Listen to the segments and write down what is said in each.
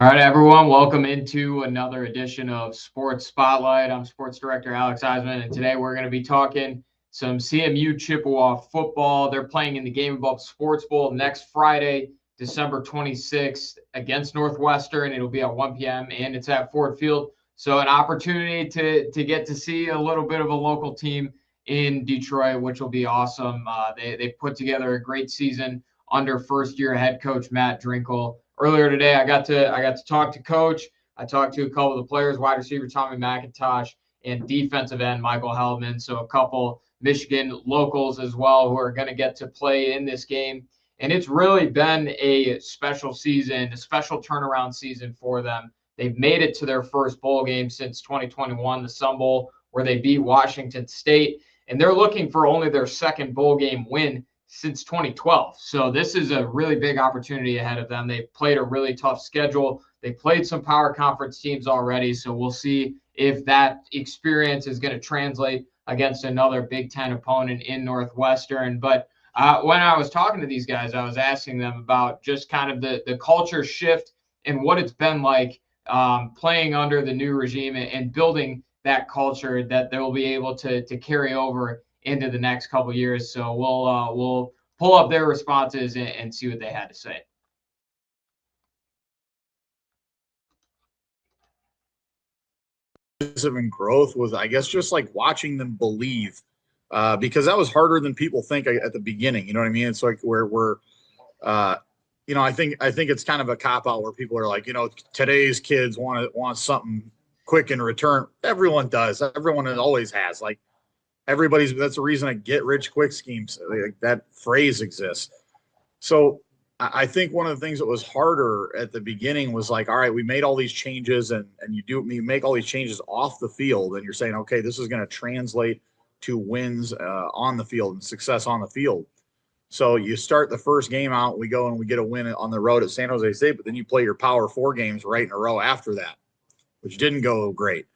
All right, everyone, welcome into another edition of Sports Spotlight. I'm Sports Director Alex Eisman, and today we're going to be talking some CMU Chippewa football. They're playing in the GameAbove Sports Bowl next Friday, December 26th, against Northwestern. It'll be at 1 p.m., and it's at Ford Field. So an opportunity to get to see a little bit of a local team in Detroit, which will be awesome. They put together a great season under first-year head coach Matt Drinkall. Earlier today, I got to talk to Coach. I talked to a couple of the players, wide receiver Tommy McIntosh and defensive end Michael Heldman. So a couple Michigan locals as well who are going to get to play in this game. And it's really been a special season, a special turnaround season for them. They've made it to their first bowl game since 2021, the Sun Bowl, where they beat Washington State. And they're looking for only their second bowl game win since 2012. So this is a really big opportunity ahead of them. They've played a really tough schedule. They played some power conference teams already. So we'll see if that experience is going to translate against another Big Ten opponent in Northwestern. But when I was talking to these guys, I was asking them about just kind of the culture shift and what it's been like playing under the new regime and building that culture that they will be able to carry over into the next couple of years. So we'll pull up their responses and see what they had to say. And growth was, I guess, just like watching them believe, because that was harder than people think at the beginning. You know what I mean? It's like we're I think it's kind of a cop out where people are like, today's kids want something quick in return. Everyone does. Everyone always has. Like, that's the reason I get rich quick schemes. Like, that phrase exists. So I think one of the things that was harder at the beginning was like, all right, we made all these changes and you make all these changes off the field and you're saying, okay, this is going to translate to wins on the field and success on the field. So you start the first game out, we go and we get a win on the road at San Jose State, but then you play your Power 4 games right in a row after that, which didn't go great.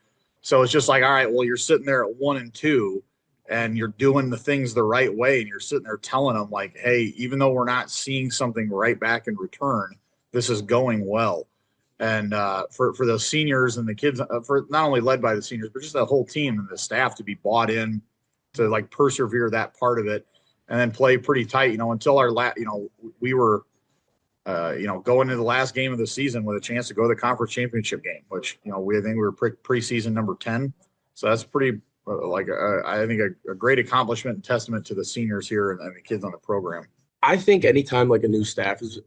So it's just like, all right, well, you're sitting there at 1-2 and you're doing the things the right way. And you're sitting there telling them like, hey, even though we're not seeing something right back in return, this is going well. And for those seniors and the kids, for not only led by the seniors, but just the whole team and the staff to be bought in to like persevere that part of it and then play pretty tight, until our we were, going into the last game of the season with a chance to go to the conference championship game, which, I think we were preseason number 10. So that's pretty, I think a great accomplishment and testament to the seniors here and the kids on the program. I think anytime like a new staff is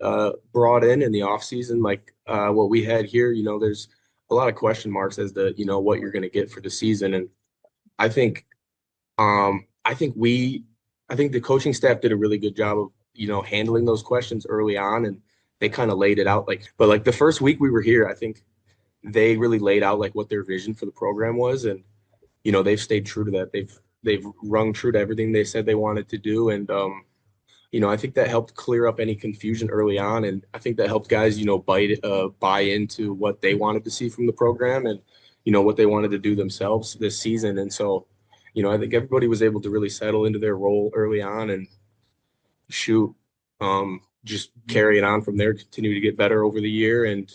brought in the off season, like what we had here, there's a lot of question marks as to, what you're going to get for the season. And I think the coaching staff did a really good job of, handling those questions early on, and they kind of laid it out but the first week we were here, I think they really laid out like what their vision for the program was. And, they've stayed true to that. They've rung true to everything they said they wanted to do. And, I think that helped clear up any confusion early on. And I think that helped guys, buy into what they wanted to see from the program and, what they wanted to do themselves this season. And so, I think everybody was able to really settle into their role early on and just carry it on from there, continue to get better over the year. And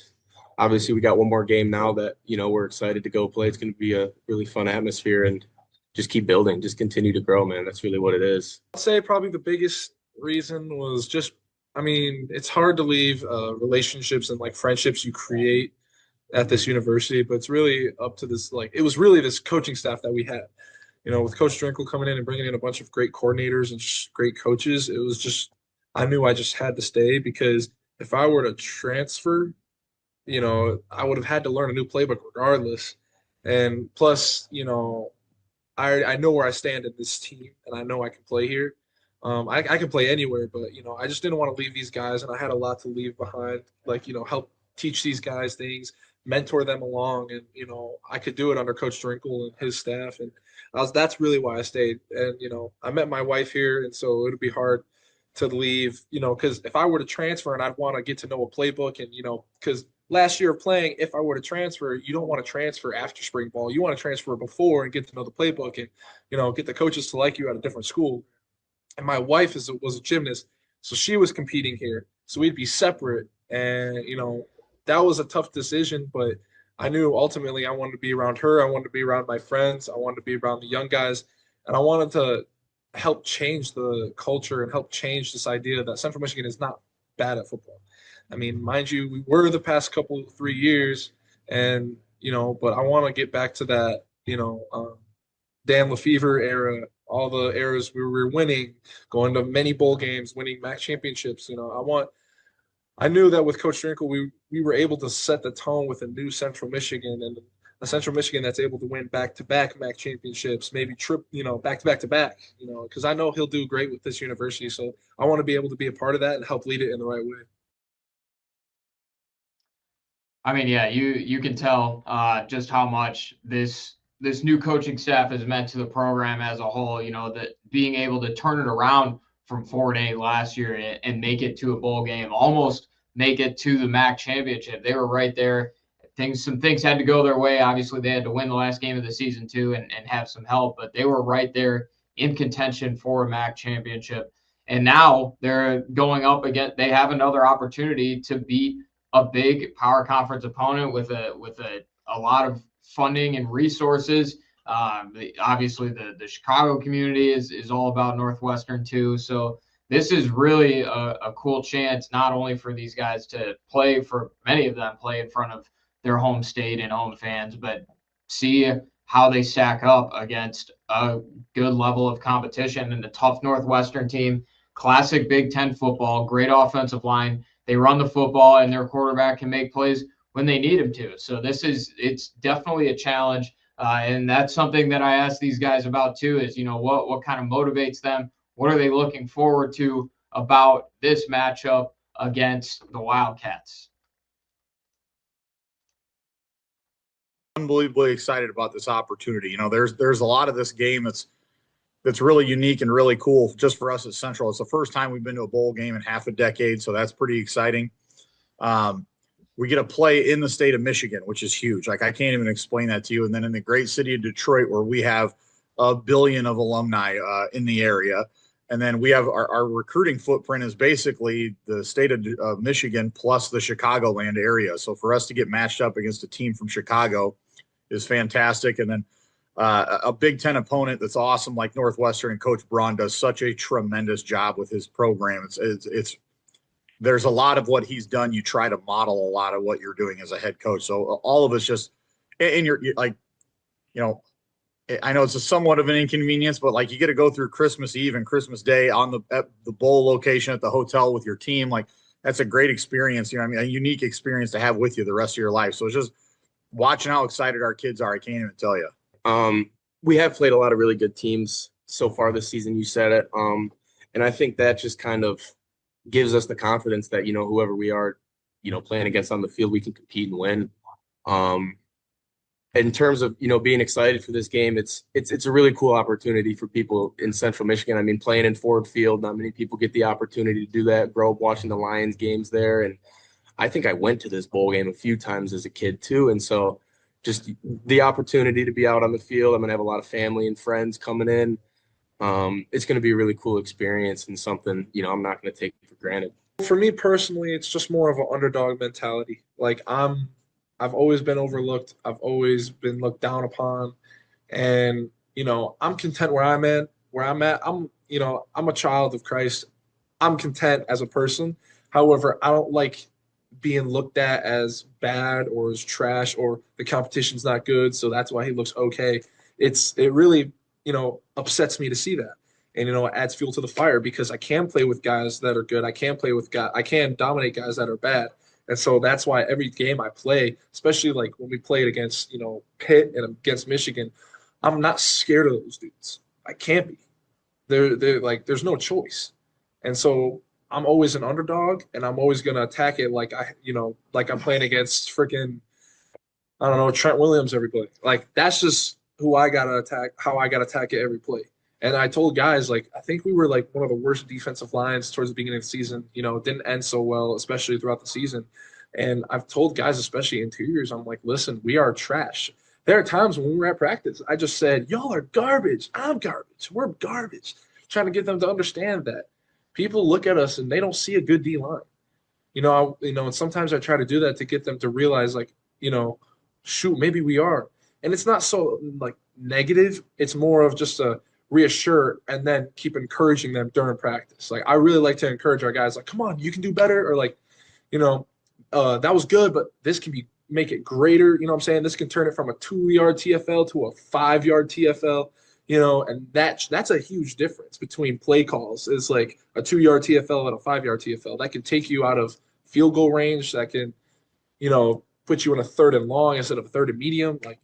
obviously we got one more game now that, we're excited to go play. It's going to be a really fun atmosphere and just keep building, just continue to grow, man. That's really what it is. I'd say probably the biggest reason was just, it's hard to leave relationships and like friendships you create at this university, but it's really up to this, it was really this coaching staff that we had, with Coach Drinkall coming in and bringing in a bunch of great coordinators and just great coaches. It was just, I knew I just had to stay because if I were to transfer, I would have had to learn a new playbook regardless. And plus, I know where I stand in this team and I know I can play here. I can play anywhere, but, I just didn't want to leave these guys and I had a lot to leave behind, help teach these guys things, mentor them along. And, I could do it under Coach Drinkall and his staff. And that's really why I stayed. And, I met my wife here. And so it would be hard to leave, because if I were to transfer and I'd want to get to know a playbook and, because last year of playing, if I were to transfer, you don't want to transfer after spring ball. You want to transfer before and get to know the playbook and, get the coaches to like you at a different school. And my wife was a gymnast, so she was competing here. So we'd be separate. And, that was a tough decision, but I knew ultimately I wanted to be around her. I wanted to be around my friends. I wanted to be around the young guys, and I wanted to help change the culture and help change this idea that Central Michigan is not bad at football. I mean, mind you, we were the past 3 years, and but I want to get back to that, Dan Lefevre era, all the eras we were winning, going to many bowl games, winning MAC championships. I knew that with Coach Drinkall, we were able to set the tone with a new Central Michigan, and a Central Michigan that's able to win back-to-back MAC championships, maybe back-to-back-to-back, because I know he'll do great with this university. So I want to be able to be a part of that and help lead it in the right way. I mean, yeah, you can tell just how much this new coaching staff has meant to the program as a whole. That being able to turn it around from 4-8 last year and make it to a bowl game, almost make it to the MAC championship. They were right there. Some things had to go their way. Obviously, they had to win the last game of the season too and have some help, but they were right there in contention for a MAC championship. And now they're going up again. They have another opportunity to beat a big power conference opponent with a lot of funding and resources. Obviously, the Chicago community is all about Northwestern too. So this is really a cool chance, not only for these guys to play, for many of them play in front of their home state and home fans, but see how they stack up against a good level of competition and a tough Northwestern team. Classic Big Ten football, great offensive line. They run the football, and their quarterback can make plays when they need him to. So it's definitely a challenge. And that's something that I ask these guys about too, is, what kind of motivates them? What are they looking forward to about this matchup against the Wildcats? Unbelievably excited about this opportunity. There's a lot of this game that's really unique and really cool just for us at Central. It's the first time we've been to a bowl game in half a decade, so that's pretty exciting. We get to play in the state of Michigan, which is huge. Like, I can't even explain that to you. And then in the great city of Detroit, where we have 1 billion of alumni in the area. And then we have our recruiting footprint is basically the state of Michigan plus the Chicagoland area. So for us to get matched up against a team from Chicago is fantastic. And then a Big Ten opponent that's awesome, like Northwestern, and Coach Braun does such a tremendous job with his program. It's there's a lot of what he's done. You try to model a lot of what you're doing as a head coach. So all of us just, and you're like, I know it's somewhat of an inconvenience, but like, you get to go through Christmas Eve and Christmas Day at the bowl location at the hotel with your team. Like, that's a great experience. A unique experience to have with you the rest of your life. So it's just watching how excited our kids are. I can't even tell you. We have played a lot of really good teams so far this season. You said it. And I think that just kind of gives us the confidence that, whoever we are, playing against on the field, we can compete and win. In terms of, being excited for this game, it's a really cool opportunity for people in Central Michigan. I mean, playing in Ford Field, not many people get the opportunity to do that. Grow up watching the Lions games there. And I think I went to this bowl game a few times as a kid too. And so just the opportunity to be out on the field, I'm going to have a lot of family and friends coming in. It's going to be a really cool experience and something, I'm not going to take for granted. For me personally, it's just more of an underdog mentality. Like, I've always been overlooked. I've always been looked down upon. And, I'm content where I'm at. I'm a child of Christ. I'm content as a person. However, I don't like being looked at as bad or as trash or the competition's not good, so that's why he looks okay. It really, upsets me to see that. And, it adds fuel to the fire, because I can play with guys that are good. I can dominate guys that are bad. And so that's why every game I play, especially like when we played against, Pitt and against Michigan, I'm not scared of those dudes. I can't be. They're like, there's no choice. And so I'm always an underdog, and I'm always going to attack it like I'm playing against freaking, I don't know, Trent Williams every play. Like, that's just who I got to attack, how I got to attack it every play. And I told guys, like, I think we were like one of the worst defensive lines towards the beginning of the season. It didn't end so well, especially throughout the season. And I've told guys, especially interiors, I'm like, listen, we are trash. There are times when we were at practice, I just said, y'all are garbage. I'm garbage. We're garbage. Trying to get them to understand that people look at us and they don't see a good D line. And sometimes I try to do that to get them to realize, like, shoot, maybe we are. And it's not so like negative. It's more of just a reassure and then keep encouraging them during practice. Like, I really like to encourage our guys, like, come on, you can do better. Or like, that was good, but this can make it greater. You know what I'm saying? This can turn it from a 2-yard TFL to a 5-yard TFL. And that's a huge difference between play calls. Is like a 2-yard TFL and a 5-yard TFL. That can take you out of field goal range. That can, put you in a 3rd and long instead of a 3rd and medium. Like,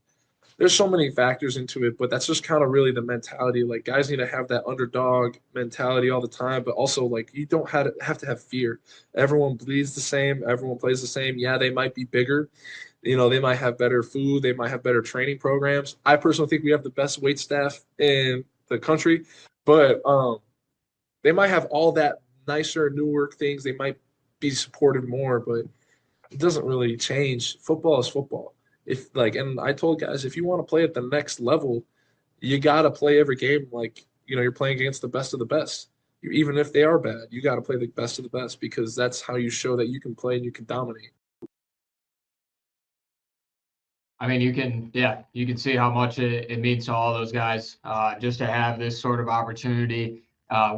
there's so many factors into it, but that's just kind of really the mentality. Like, guys need to have that underdog mentality all the time, but also, like, you don't have to have fear. Everyone bleeds the same. Everyone plays the same. Yeah, they might be bigger. They might have better food. They might have better training programs. I personally think we have the best weight staff in the country, but they might have all that nicer, newer things. They might be supported more, but it doesn't really change. Football is football. And I told guys, if you want to play at the next level, you got to play every game like, you're playing against the best of the best. Even if they are bad, you got to play the best of the best, because that's how you show that you can play and you can dominate. I mean, you can see how much it means to all those guys just to have this sort of opportunity.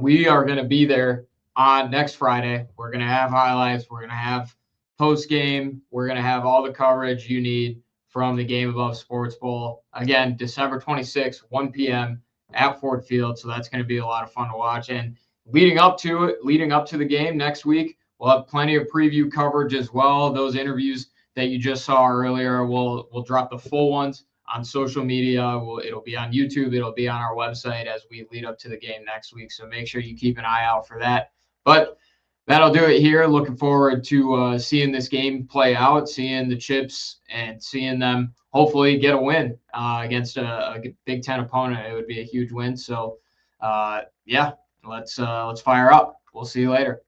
We are going to be there on next Friday. We're going to have highlights. We're going to have post game. We're going to have all the coverage you need from the GameAbove Sports Bowl. Again, December 26th, 1 p.m. at Ford Field. So that's going to be a lot of fun to watch. And leading up to the game next week, we'll have plenty of preview coverage as well. Those interviews that you just saw earlier, we'll drop the full ones on social media. It'll be on YouTube. It'll be on our website as we lead up to the game next week. So make sure you keep an eye out for that. But that'll do it here. Looking forward to seeing this game play out, seeing the Chips, and seeing them hopefully get a win against a Big Ten opponent. It would be a huge win. So, let's fire up. We'll see you later.